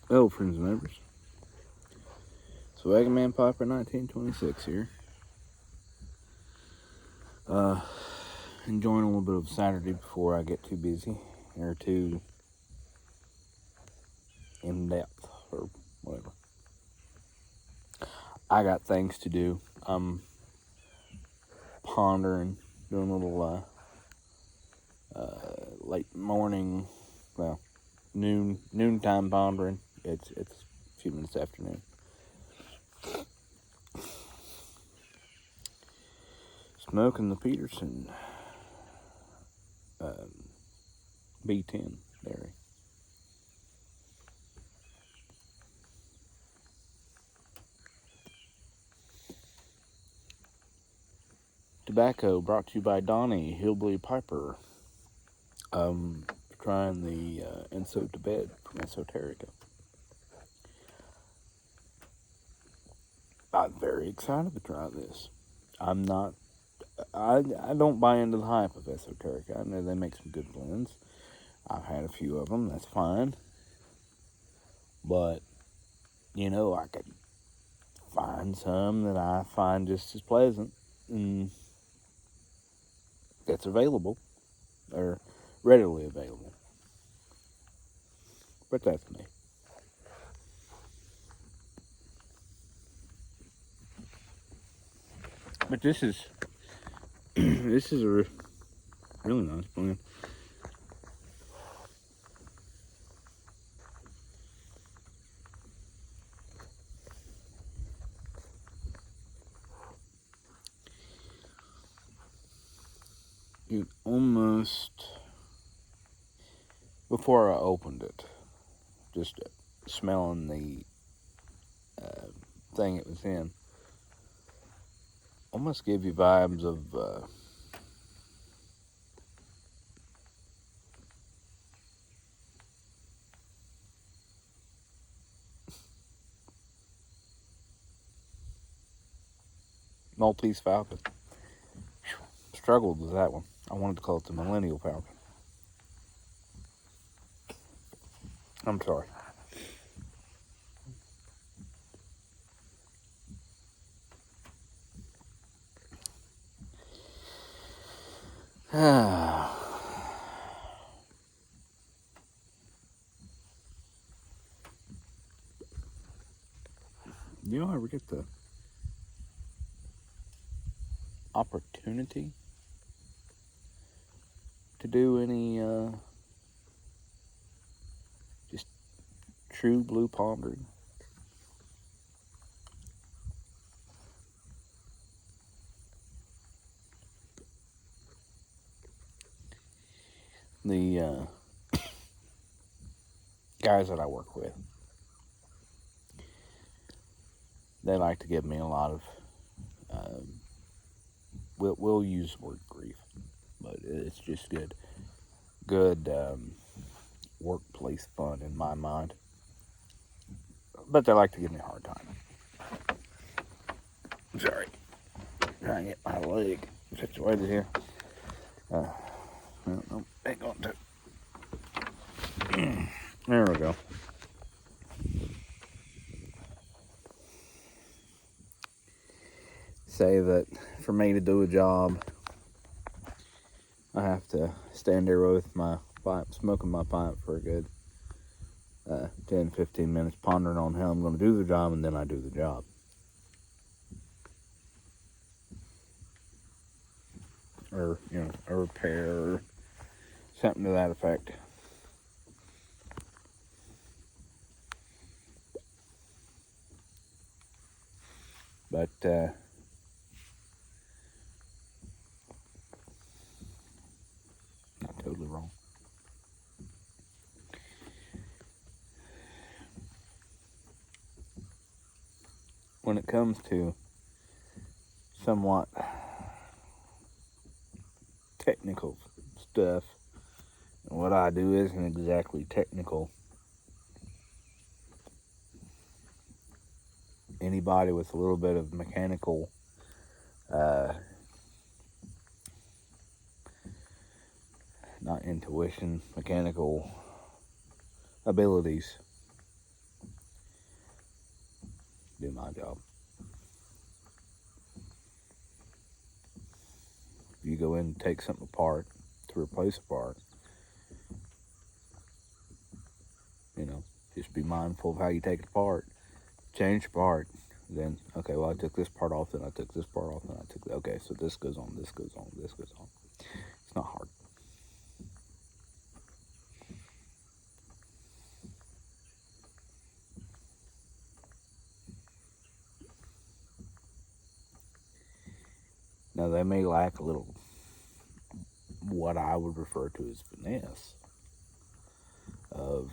Hello, friends and neighbors. Wagon Man Piper 1926 here. Enjoying a little bit of Saturday before I get too busy or too in depth or whatever. I got things to do. I'm pondering, doing a little late morning, well, noontime pondering. It's a few minutes afternoon. Smoking the Peterson B10 dairy. Tobacco brought to you by Donnie Hillbilly Piper. Trying the Enso to Bed from Esoterica. I'm very excited to try this. I don't buy into the hype of Esoterica. I know they make some good blends. I've had a few of them. That's fine. But, I could find some that I find just as pleasant and that's available or readily available. But that's me. But this is a really nice blend. It almost, before I opened it, just smelling the thing it was in, almost gave you vibes of Maltese Falcon. Struggled with that one. I wanted to call it the Millennial Falcon. I'm sorry. You ever get the opportunity to do any just true blue pondering? The guys that I work with, they like to give me a lot of we'll use the word grief, but it's just good workplace fun in my mind. But they like to give me a hard time. Sorry, trying to get my leg situated here. No, ain't going to. There we go. Say that for me to do a job, I have to stand there with my pipe, smoking my pipe for a good 10-15 minutes, pondering on how I'm going to do the job, and then I do the job. Or, a repair or something to that effect. But, not totally wrong. When it comes to somewhat technical stuff, and what I do isn't exactly technical. Anybody with a little bit of mechanical not intuition, mechanical abilities do my job. If you go in and take something apart to replace a part, just be mindful of how you take it apart. Change the part. Then, okay, well, I took this part off, then I took this part off, then I took, okay, so this goes on, this goes on, this goes on. It's not hard. Now, they may lack a little what I would refer to as finesse of,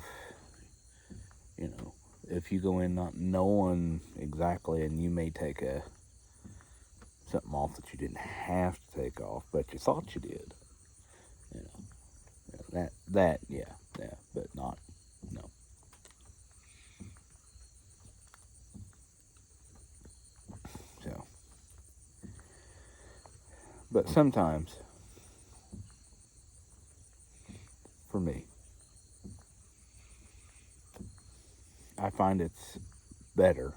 if you go in not knowing exactly, and you may take something off that you didn't have to take off, but you thought you did. Yeah, but not, no. So, but sometimes, for me, I find it's better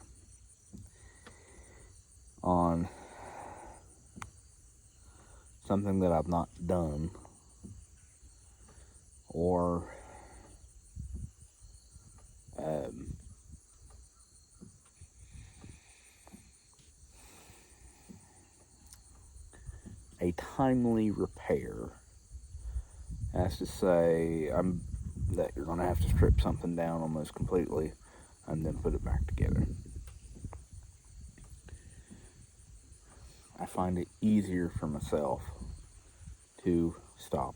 on something that I've not done, or a timely repair. As to say, that you're going to have to strip something down almost completely and then put it back together. I find it easier for myself to stop.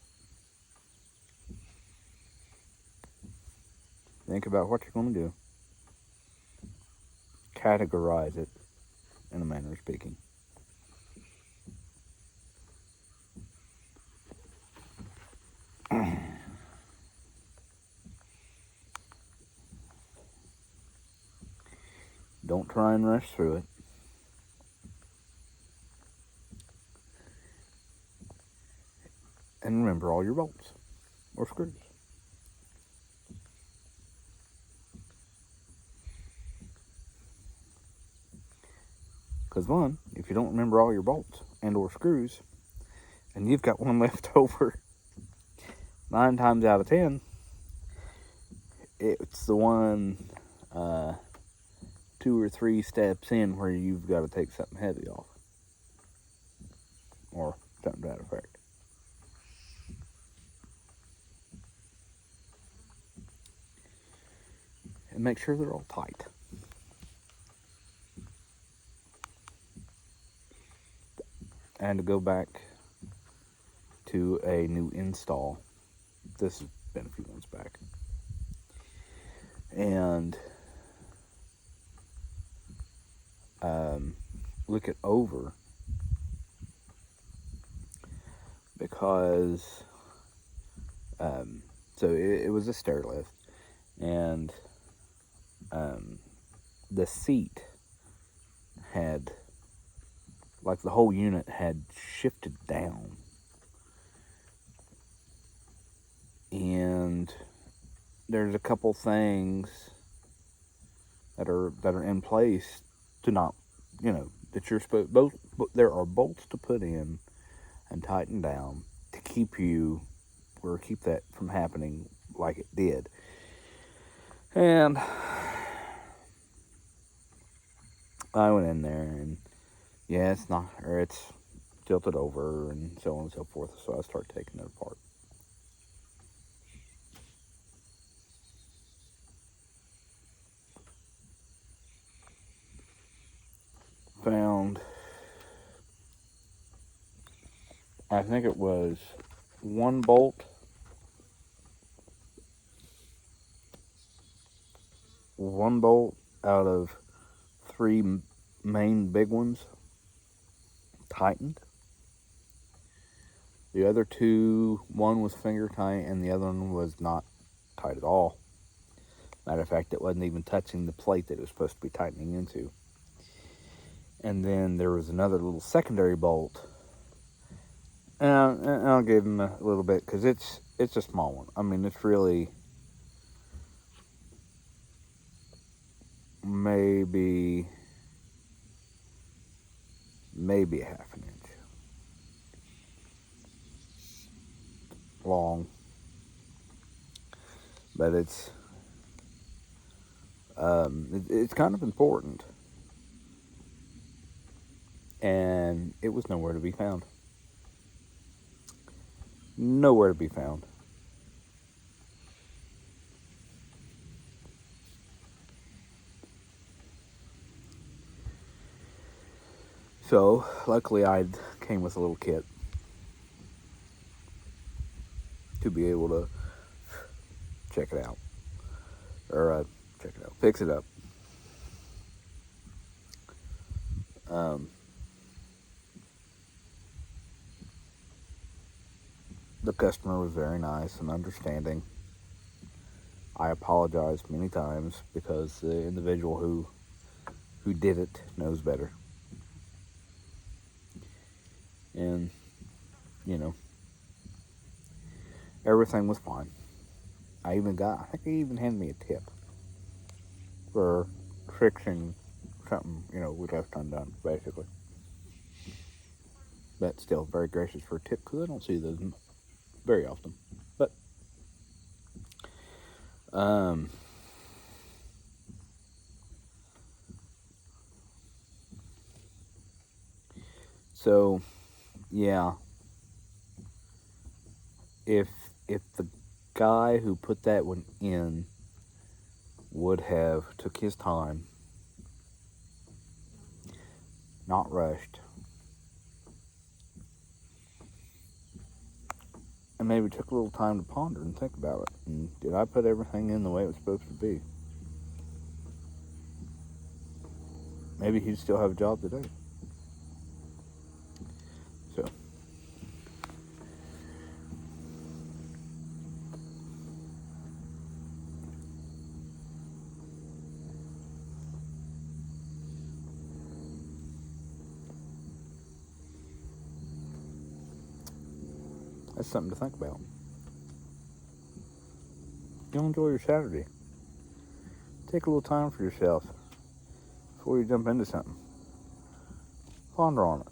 Think about what you're going to do. Categorize it, in a manner of speaking. Don't try and rush through it. And remember all your bolts or screws. Because one, if you don't remember all your bolts and or screws, and you've got one left over, 9 times out of 10, it's the one 2 or 3 steps in where you've got to take something heavy off. Or something to that effect. And make sure they're all tight. And to go back to a new install, this has been a few months back, and look it over, because so it was a stair lift, and the seat had, like, the whole unit had shifted down, and there's a couple things that are in place to not, that you're supposed, there are bolts to put in and tighten down to keep that from happening like it did. And I went in there, and yeah, it's tilted over and so on and so forth. So I start taking it apart. Found, I think it was one bolt out of 3 main big ones tightened. The other 2, one was finger tight and the other one was not tight at all. Matter of fact, it wasn't even touching the plate that it was supposed to be tightening into. And then there was another little secondary bolt, and I'll give him a little bit, because it's a small one. I mean, it's really maybe a half an inch long, but it's kind of important, and it was nowhere to be found. Nowhere to be found. So, luckily I came with a little kit to be able to check it out. Or, fix it up. The customer was very nice and understanding. I apologized many times because the individual who did it knows better. And, you know, everything was fine. I think he even handed me a tip for fixing something, we left undone, basically. But still, very gracious for a tip, because I don't see those very often. But, so, yeah, if the guy who put that one in would have took his time, not rushed, and maybe took a little time to ponder and think about it, and did I put everything in the way it was supposed to be? Maybe he'd still have a job today. So, that's something to think about. You'll enjoy your Saturday. Take a little time for yourself before you jump into something. Ponder on it.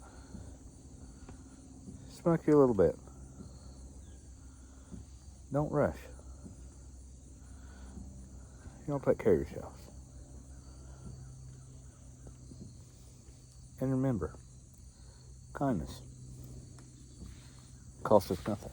Smoke you a little bit. Don't rush. You'll take care of yourself. And remember, kindness costs us nothing.